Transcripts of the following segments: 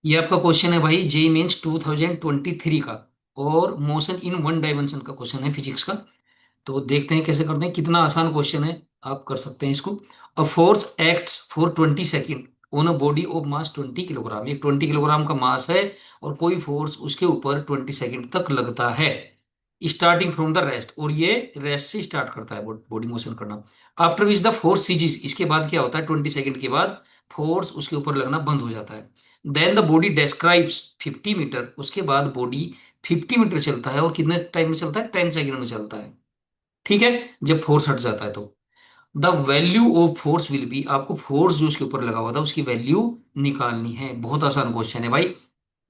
ये आपका क्वेश्चन है भाई, जेई मेंस 2023 का, और मोशन इन वन डायमेंशन का क्वेश्चन है फिजिक्स का। तो देखते हैं कैसे करते हैं, कितना आसान क्वेश्चन है। आप कर सकते हैं इसको। A force acts for 20 second on a body of mass 20 kilogram. ये 20 किलोग्राम का मास है, और कोई फोर्स उसके ऊपर 20 सेकेंड तक लगता है, स्टार्टिंग फ्रॉम द रेस्ट। और ये रेस्ट से स्टार्ट करता है बॉडी मोशन करना। After which the force ceases, इसके बाद क्या होता है, 20 सेकेंड के बाद फोर्स उसके ऊपर लगना बंद हो जाता है। Then the body describes 50 metre, उसके बाद बॉडी 50 मीटर चलता है, और कितने टाइम में चलता है, 10 सेकेंड में चलता है। ठीक है, जब फोर्स हट जाता है तो the value of force will be, आपको फोर्स जो उसके ऊपर लगा हुआ था उसकी वैल्यू निकालनी है। बहुत आसान क्वेश्चन है भाई,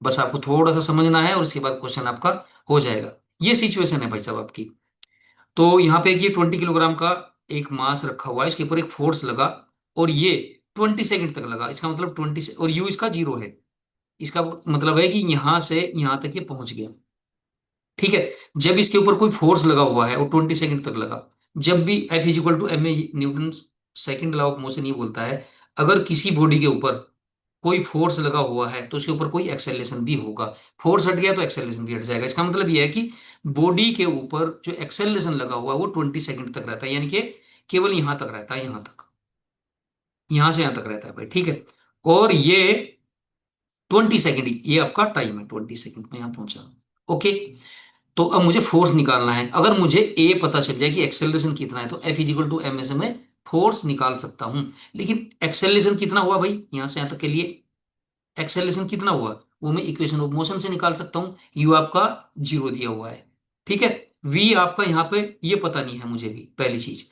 बस आपको थोड़ा सा समझना है और उसके बाद क्वेश्चन आपका हो जाएगा। ये सिचुएशन है भाई साहब आपकी। तो यहाँ पे ये 20 किलोग्राम का एक मास रखा हुआ है, इसके ऊपर एक फोर्स लगा, और ये 20 सेकेंड तक लगा। इसका मतलब 20 से, और यू इसका 0 है। इसका मतलब है कि यहां से यहां तक ये पहुंच गया। ठीक है, जब इसके ऊपर कोई फोर्स लगा हुआ है और 20 सेकेंड तक लगा, जब भी F is equal to m a, Newton second law of motion ये बोलता है, अगर किसी बॉडी के ऊपर कोई फोर्स लगा हुआ है तो उसके ऊपर कोई एक्सेलरेशन भी होगा। फोर्स हट गया तो एक्सेलरेशन भी हट जाएगा। इसका मतलब यह है कि बॉडी के ऊपर जो एक्सेलरेशन लगा हुआ है वो 20 सेकेंड तक रहता है, यानी कि केवल यहां तक रहता है, यहां तक, यहां से यहां तक रहता है भाई। ठीक है, और ये 20 सेकेंड, ये आपका टाइम है, 20 सेकेंड में यहां पहुंचा। ओके, तो अब मुझे फोर्स निकालना है। अगर मुझे ए पता चल जाए कि एक्सेलरेशन कितना है, तो F is equal to m से मैं फोर्स निकाल सकता हूं। लेकिन एक्सेलरेशन कितना हुआ भाई, यहां से यहां तक के लिए एक्सेलरेशन कितना हुआ, वो मैं इक्वेशन ऑफ मोशन से निकाल सकता हूँ। यू आपका 0 दिया हुआ है। ठीक है, V आपका यहाँ पे ये पता नहीं है मुझे भी, पहली चीज।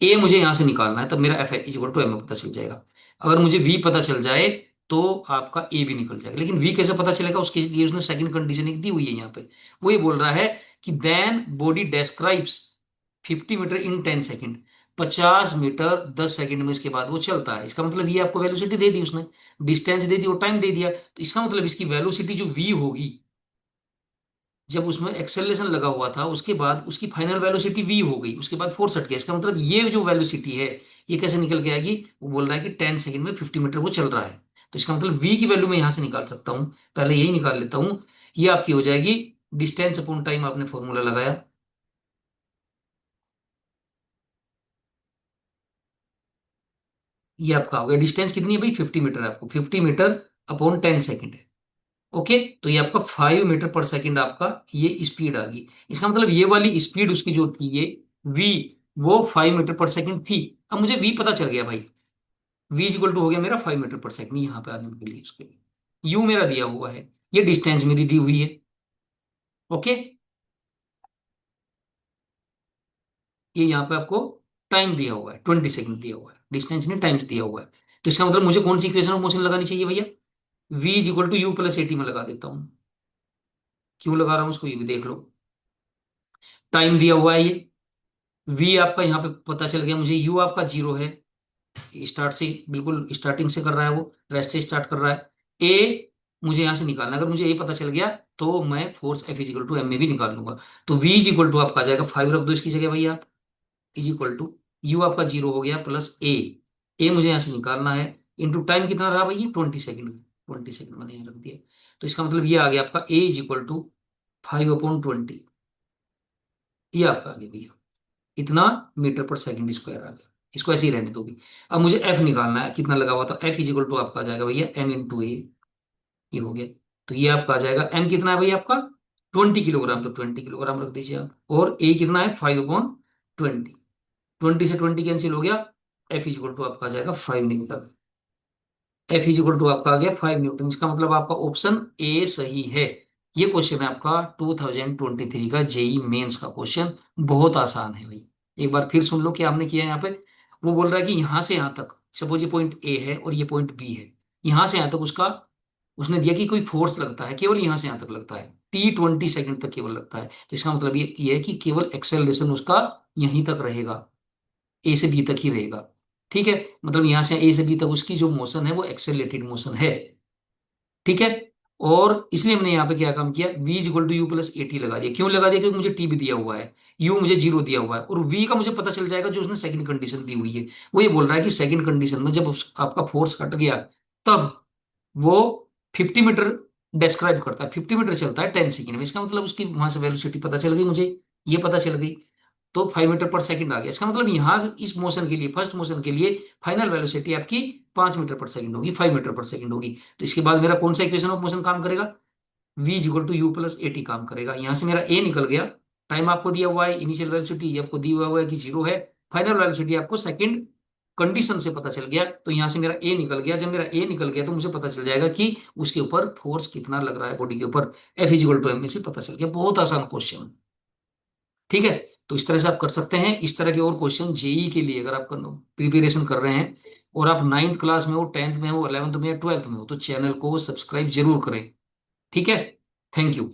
ए मुझे यहां से निकालना है, तब मेरा F is equal to m पता चल जाएगा। अगर मुझे V पता चल जाए तो आपका ए भी निकल जाएगा। लेकिन V कैसे पता चलेगा, उसके लिए उसने सेकंड कंडीशन एक दी हुई है यहाँ पे। वो ये बोल रहा है कि देन बॉडी डेस्क्राइब्स 50 मीटर इन 10 सेकेंड, 50 मीटर 10 सेकेंड में इसके बाद वो चलता है। इसका मतलब ये आपको वेलोसिटी दे दी उसने, डिस्टेंस दे दी और टाइम दे दिया। तो इसका मतलब इसकी वेलोसिटी जो V होगी, जब उसमें एक्सेलरेशन लगा हुआ था उसके बाद उसकी फाइनल वेलोसिटी V हो गई, उसके बाद फोर्स हट गया। इसका मतलब ये जो वेलोसिटी है, ये कैसे निकल के आएगी, वो बोल रहा है कि 10 सेकेंड में 50 मीटर वो चल रहा है। तो इसका मतलब V की वैल्यू मैं यहां से निकाल सकता हूं। पहले यही निकाल लेता हूं। ये आपकी हो जाएगी डिस्टेंस अपॉन टाइम, आपने फॉर्मूला लगाया, ये आपका हो गया। डिस्टेंस कितनी है भाई, 50 मीटर है, आपको 50 मीटर अपॉन 10 सेकेंड है। ओके, तो ये आपका 5 मीटर पर सेकेंड आपका ये स्पीड आ गई। इसका मतलब ये वाली स्पीड उसकी जो थी, ये V, वो 5 मीटर पर सेकेंड थी। अब मुझे V पता चल गया भाई, V इज इक्वल टू हो गया मेरा 5 मीटर पर सेकेंड, यहाँ पे आने के लिए उसके लिए U मेरा दिया हुआ है, ये डिस्टेंस मेरी दी हुई है। ओके, ये यहाँ पे आपको टाइम दिया हुआ है, 20 सेकेंड दिया हुआ है, डिस्टेंस नहीं टाइम दिया हुआ है। तो इसका मतलब मुझे कौन सी इक्वेशन ऑफ मोशन लगानी चाहिए भैया, V is equal to u plus a t में लगा देता हूँ। क्यों लगा रहा हूँ उसको ये भी देख लो। टाइम दिया हुआ है ये, V आपका यहाँ पे पता चल गया मुझे, U आपका 0 है, स्टार्ट से बिल्कुल स्टार्टिंग से कर रहा है, वो रेस्ट से स्टार्ट कर रहा है। ए मुझे यहाँ से निकालना है। अगर मुझे ए पता चल गया तो मैं force F is equal to m में भी निकाल लूंगा। तो V इज इक्वल टू आपका आ जाएगा 5, रख दो इसकी जगह भैया आप, इज इक्वल टू यू आपका 0 हो गया प्लस ए मुझे यहाँ से निकालना है, इंटू टाइम कितना रहा भैया, 20 सेकेंड। 20 सेकेंड मैंने यहाँ रख दिया। तो इसका मतलब ये आ गया आपका ए इज इक्वल टू 5/20, ये आपका आ गया भैया, इतना मीटर पर सेकंड स्क्वायर आ गया। इसको ऐसे ही रहने दो भी। अब मुझे एफ निकालना है, कितना लगा हुआ था, एफ इजिकल टू आपका आ जाएगा भैया एम इंटू ए, ये हो गया। तो ये आपका आ जाएगा, एम कितना है भैया आपका 20 किलोग्राम, तो 20 किलोग्राम रख दीजिए आप। और ए कितना है 5/20, 20 से 20 कैंसिल हो गया। एफ इजिकल टू आपका आ जाएगा 5 न्यूटन। एफ इजिकल टू आपका आ गया 5 न्यूटन। इसका मतलब आपका ऑप्शन ए सही है। ये क्वेश्चन है आपका 2023 का जेई मेंस का क्वेश्चन। बहुत आसान है भाई, एक बार फिर सुन लो क्या हमने किया है यहाँ पे। वो बोल रहा है कि यहां से यहां तक, सपोज ये पॉइंट ए है और ये पॉइंट बी है, यहां से यहां तक उसका, उसने दिया कि कोई फोर्स लगता है, केवल यहां से यहां तक लगता है, T 20 सेकेंड तक केवल लगता है। तो इसका मतलब ये है कि केवल एक्सेलरेशन उसका यहीं तक रहेगा, ए से बी तक ही रहेगा। ठीक है, मतलब यहां से ए से बी तक उसकी जो मोशन है वो एक्सेलरेटेड मोशन है। ठीक है, और इसलिए हमने यहाँ पे क्या काम किया, V is equal to u plus a t लगा दिया। क्यों लगा दिया, क्योंकि मुझे टी भी दिया हुआ है, U मुझे 0 दिया हुआ है, और V का मुझे पता चल जाएगा जो उसने सेकंड कंडीशन दी हुई है। वो ये बोल रहा है कि सेकंड कंडीशन में जब आपका फोर्स हट गया, तब वो 50 मीटर डिस्क्राइब करता है, 50 मीटर चलता है 10 सेकेंड में, इसका मतलब उसकी वहां से वेलोसिटी पता चल गई मुझे, ये पता चल गई। तो 5 मीटर पर सेकंड आ गया, इसका मतलब यहाँ इस मोशन के लिए, फर्स्ट मोशन के लिए फाइनल वेलोसिटी आपकी 5 मीटर पर सेकंड होगी, 5 मीटर पर सेकंड होगी। तो इसके बाद मेरा कौन सा इक्वेशन ऑफ मोशन काम करेगा, v = u + at काम करेगा। यहां से मेरा a निकल गया, टाइम आपको दिया हुआ है, इनिशियल वेलोसिटी आपको दिया हुआ है कि 0 है, फाइनल वेलोसिटी आपको सेकंड कंडीशन से पता चल गया। तो यहां से मेरा a निकल गया, जब मेरा a निकल गया तो मुझे पता चल जाएगा कि उसके ऊपर फोर्स कितना लग रहा है बॉडी के ऊपर, F = m में से पता चल गया। बहुत आसान क्वेश्चन, ठीक है। तो इस तरह से आप कर सकते हैं। इस तरह के और क्वेश्चन जेई के लिए अगर आप प्रिपरेशन कर रहे हैं और आप 9th क्लास में हो, 10th में हो, 11th में हो, 12th में हो, तो चैनल को सब्सक्राइब जरूर करें, ठीक है। Thank you.